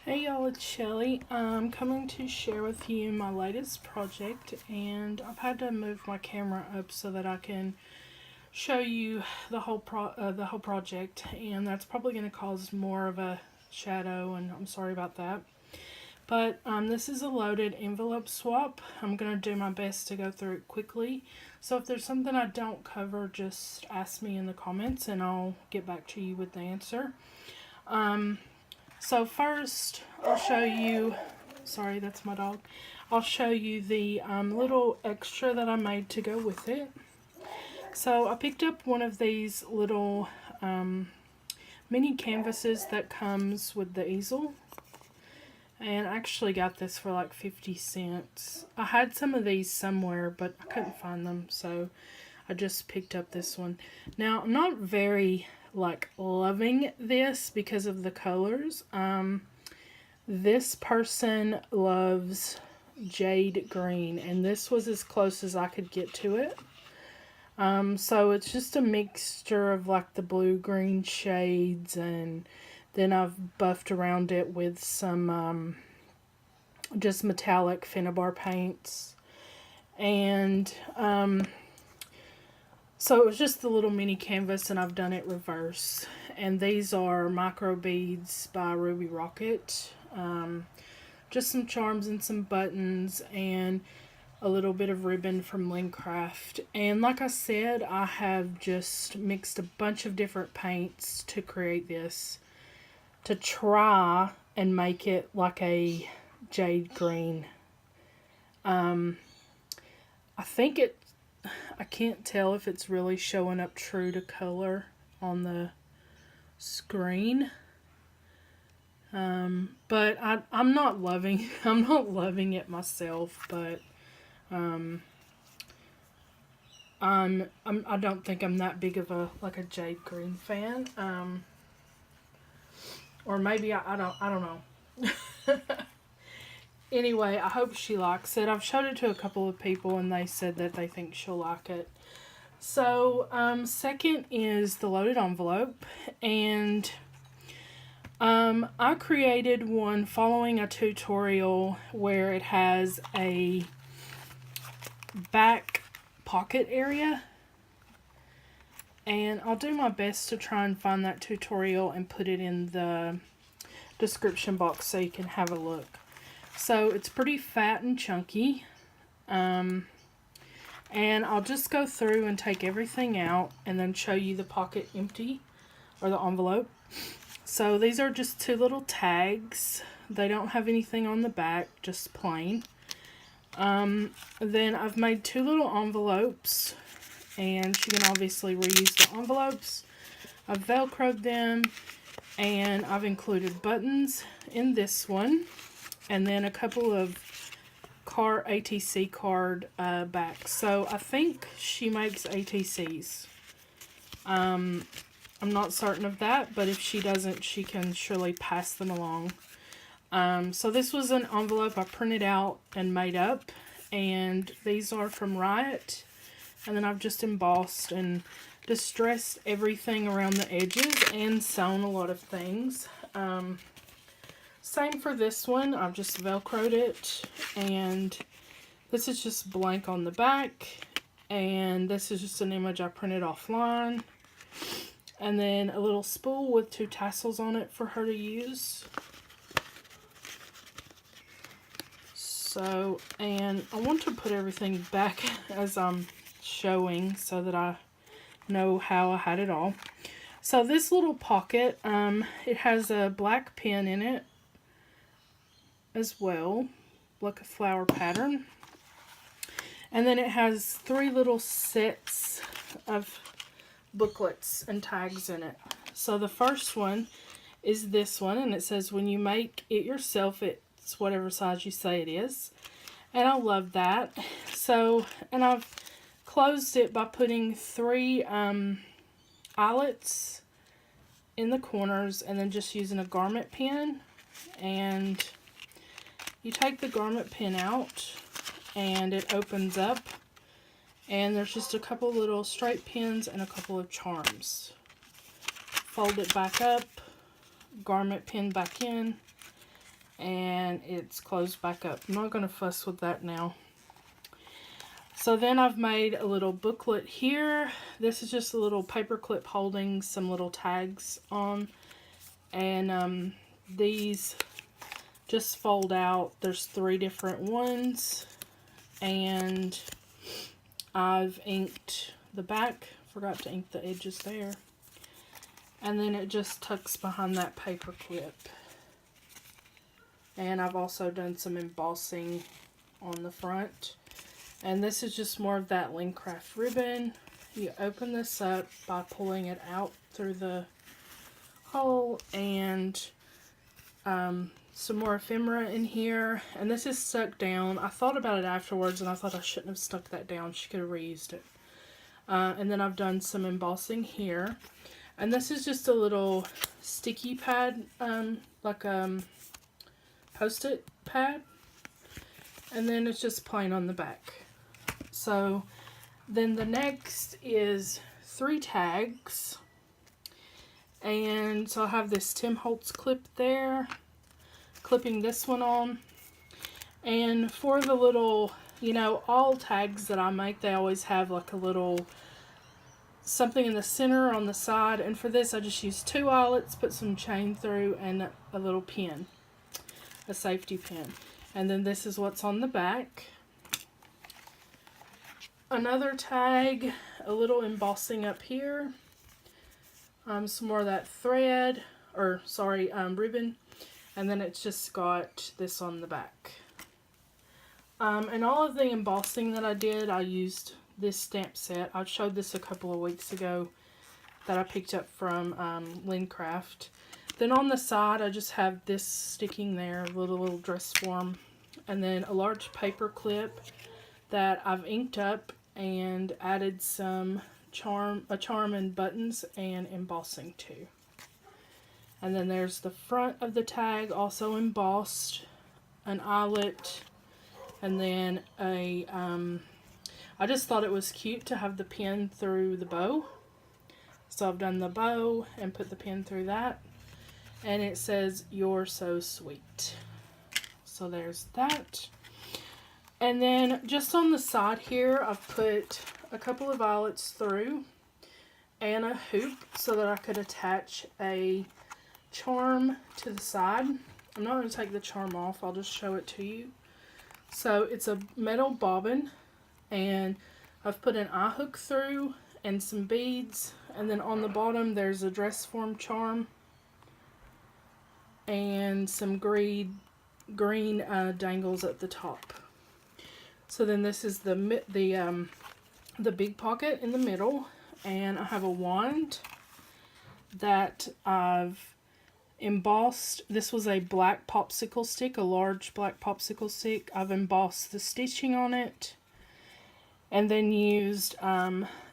Hey y'all, it's Shelly. I'm coming to share with you my latest project, and I've had to move my camera up so that I can show you the whole project, and that's probably going to cause more of a shadow, and I'm sorry about that. But this is a loaded envelope swap. I'm going to do my best to go through it quickly. So if there's something I don't cover, just ask me in the comments, and I'll get back to you with the answer. So first, I'll show you, sorry, that's my dog. I'll show you the little extra that I made to go with it. So I picked up one of these little mini canvases that comes with the easel. And I actually got this for like 50 cents. I had some of these somewhere, but I couldn't find them, so I just picked up this one. Now, I'm not very loving this because of the colors. This person loves jade green, and this was as close as I could get to it. So it's just a mixture of like the blue green shades, and then I've buffed around it with some just metallic Finnabar paints, and so it was just the little mini canvas, and I've done it reverse. And these are micro beads by Ruby Rocket. Just some charms and some buttons, and a little bit of ribbon from Craft. And like I said, I have just mixed a bunch of different paints to create this, to try and make it like a jade green. I think I can't tell if it's really showing up true to color on the screen. But I'm not loving it myself, but I don't think I'm that big of a jade green fan. Or maybe I don't know. Anyway, I hope she likes it. I've showed it to a couple of people, and they said that they think she'll like it. So, second is the loaded envelope, and I created one following a tutorial where it has a back pocket area, and I'll do my best to try and find that tutorial and put it in the description box so you can have a look. So it's pretty fat and chunky, and I'll just go through and take everything out and then show you the pocket empty, or the envelope. So these are just two little tags. They don't have anything on the back, just plain. Then I've made two little envelopes, and you can obviously reuse the envelopes. I've velcroed them, and I've included buttons in this one, and then a couple of ATC card backs. So I think she makes ATCs. I'm not certain of that, but if she doesn't, she can surely pass them along. So this was an envelope I printed out and made up, and these are from Riot. And then I've just embossed and distressed everything around the edges and sewn a lot of things. Same for this one. I've just velcroed it, and this is just blank on the back, and this is just an image I printed offline. And then a little spool with two tassels on it for her to use. So, and I want to put everything back as I'm showing so that I know how I had it all. So this little pocket, it has a black pin in it as well, like a flower pattern. And then it has three little sets of booklets and tags in it. So the first one is this one, and it says, when you make it yourself, it's whatever size you say it is. And I love that. So, and I've closed it by putting three eyelets in the corners, and then just using a garment pin. And you take the garment pin out, and it opens up, and there's just a couple little straight pins and a couple of charms. Fold it back up, garment pin back in, and it's closed back up. I'm not going to fuss with that now. So then I've made a little booklet here. This is just a little paper clip holding some little tags on, and these just fold out. There's 3 different ones, and I've inked the back. Forgot to ink the edges there. And then it just tucks behind that paper clip. And I've also done some embossing on the front. And this is just more of that Craft ribbon. You open this up by pulling it out through the hole, and some more ephemera in here. And this is stuck down. I thought about it afterwards, and I thought I shouldn't have stuck that down. She could have reused it. And then I've done some embossing here. And this is just a little sticky pad, like a Post-it pad. And then it's just plain on the back. So then the next is 3 tags. And so I have this Tim Holtz clip there, clipping this one on. And for the little, you know, all tags that I make, they always have like a little something in the center on the side. And for this, I just used 2 eyelets, put some chain through, and a little pin, a safety pin. And then this is what's on the back. Another tag, a little embossing up here. Some more of that thread, or sorry, ribbon. And then it's just got this on the back. And all of the embossing that I did, I used this stamp set. I showed this a couple of weeks ago that I picked up from Craft. Then on the side, I just have this sticking there, a little dress form. And then a large paper clip that I've inked up and added some charm and buttons and embossing to. And then there's the front of the tag, also embossed, an eyelet, and then a, I just thought it was cute to have the pin through the bow. So I've done the bow and put the pin through that. And it says, "You're so sweet." So there's that. And then just on the side here, I've put a couple of eyelets through and a hoop so that I could attach a charm to the side. I'm not going to take the charm off. I'll just show it to you. So it's a metal bobbin, and I've put an eye hook through and some beads. And then on the bottom, there's a dress form charm and some green dangles at the top. So then this is the big pocket in the middle, and I have a wand that I've embossed. This was a black popsicle stick, a large black popsicle stick. I've embossed the stitching on it, and then used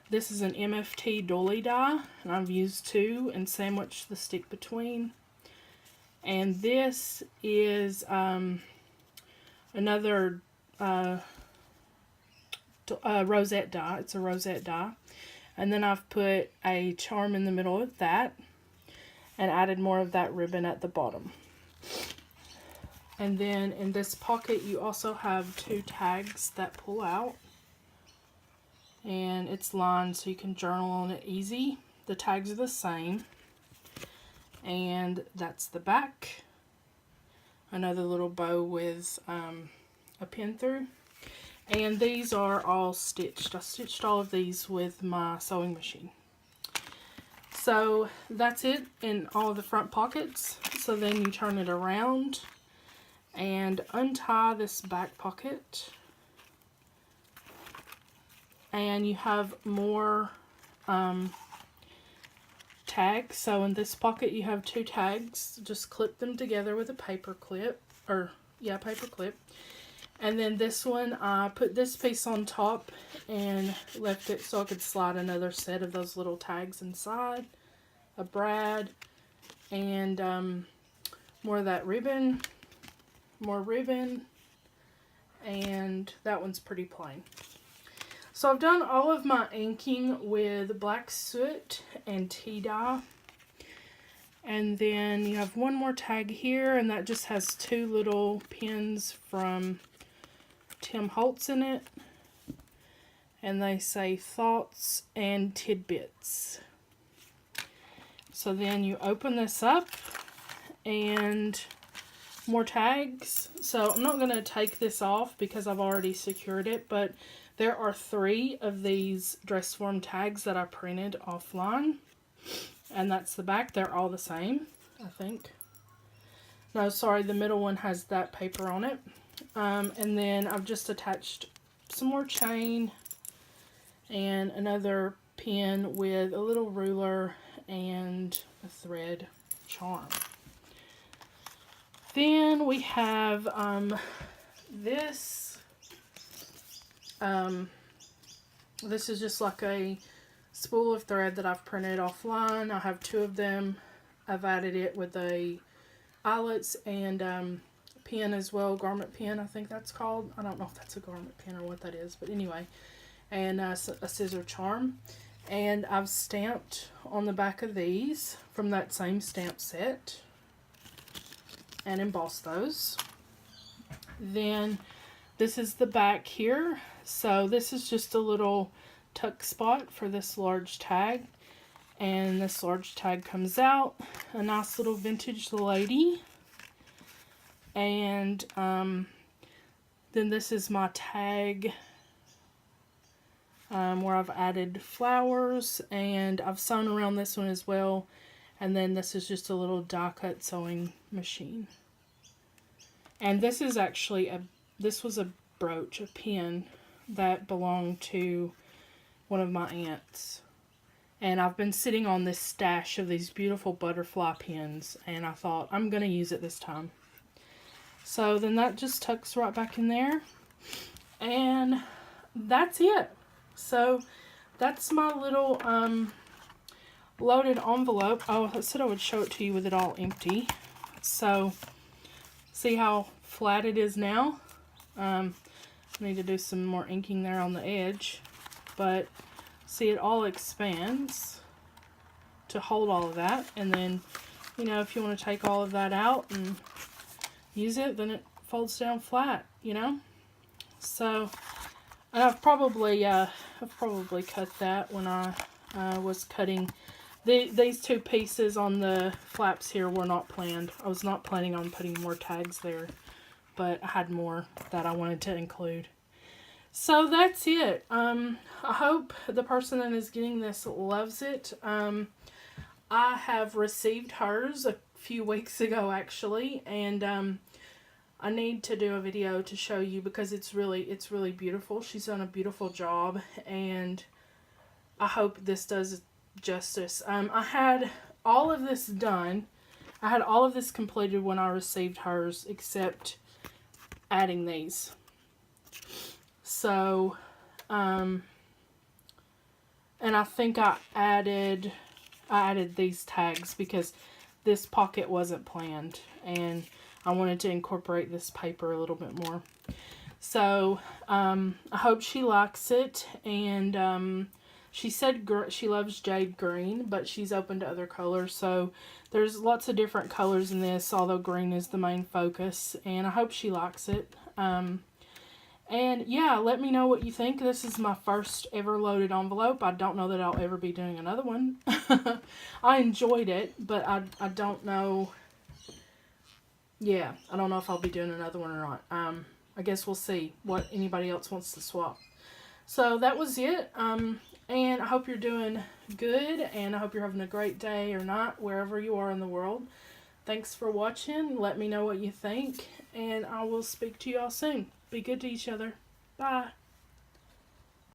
this is an MFT dolly die, and I've used 2 and sandwiched the stick between. And this is another rosette die. It's a rosette die. And then I've put a charm in the middle of that and added more of that ribbon at the bottom. And then in this pocket, you also have 2 tags that pull out. And it's lined so you can journal on it easy. The tags are the same. And that's the back. Another little bow with a pin through. And these are all stitched. I stitched all of these with my sewing machine. So that's it in all of the front pockets. So then you turn it around and untie this back pocket. And you have more tags. So in this pocket you have 2 tags. Just clip them together with a paper clip. Paper clip. And then this one, I put this piece on top and left it so I could slide another set of those little tags inside. A brad, and more of that ribbon, more ribbon, and that one's pretty plain. So I've done all of my inking with black soot and tea dye. And then you have one more tag here, and that just has 2 little pins from Tim Holtz in it. And they say thoughts and tidbits. So then you open this up and more tags. So I'm not going to take this off because I've already secured it, but there are 3 of these dress form tags that I printed offline. And that's the back. They're all the same, I think. No, sorry, the middle one has that paper on it. And then I've just attached some more chain and another pin with a little ruler and a thread charm. Then we have this. This is just like a spool of thread that I've printed offline. I have 2 of them. I've added it with a eyelets and pin as well, garment pin I think that's called. I don't know if that's a garment pin or what that is, but anyway. And a scissor charm. And I've stamped on the back of these from that same stamp set and embossed those. Then this is the back here. So this is just a little tuck spot for this large tag. And this large tag comes out. A nice little vintage lady. And then this is my tag where I've added flowers, and I've sewn around this one as well. And then this is just a little die cut sewing machine. And this is actually this was a brooch, a pin that belonged to one of my aunts. And I've been sitting on this stash of these beautiful butterfly pins, and I thought I'm going to use it this time. So then that just tucks right back in there. And that's it. So that's my little loaded envelope. Oh, I said I would show it to you with it all empty. So see how flat it is now? I need to do some more inking there on the edge. But see, it all expands to hold all of that. And then, you know, if you want to take all of that out and use it, then it folds down flat, you know? So, and I've probably cut that when I was cutting. These 2 pieces on the flaps here were not planned. I was not planning on putting more tags there, but I had more that I wanted to include. So that's it. I hope the person that is getting this loves it. I have received hers a few weeks ago actually, and I need to do a video to show you because it's really beautiful. She's done a beautiful job, and I hope this does justice. I had all of this done. I had all of this completed when I received hers, except adding these. So, and I think I added these tags because this pocket wasn't planned, and I wanted to incorporate this paper a little bit more. So, I hope she likes it, and she said she loves jade green, but she's open to other colors. So, there's lots of different colors in this, although green is the main focus, and I hope she likes it. And yeah, let me know what you think. This is my first ever loaded envelope. I don't know that I'll ever be doing another one. I enjoyed it, but I don't know. Yeah, I don't know if I'll be doing another one or not. I guess we'll see what anybody else wants to swap. So that was it. And I hope you're doing good, and I hope you're having a great day or night wherever you are in the world. Thanks for watching. Let me know what you think, and I will speak to you all soon. Be good to each other. Bye.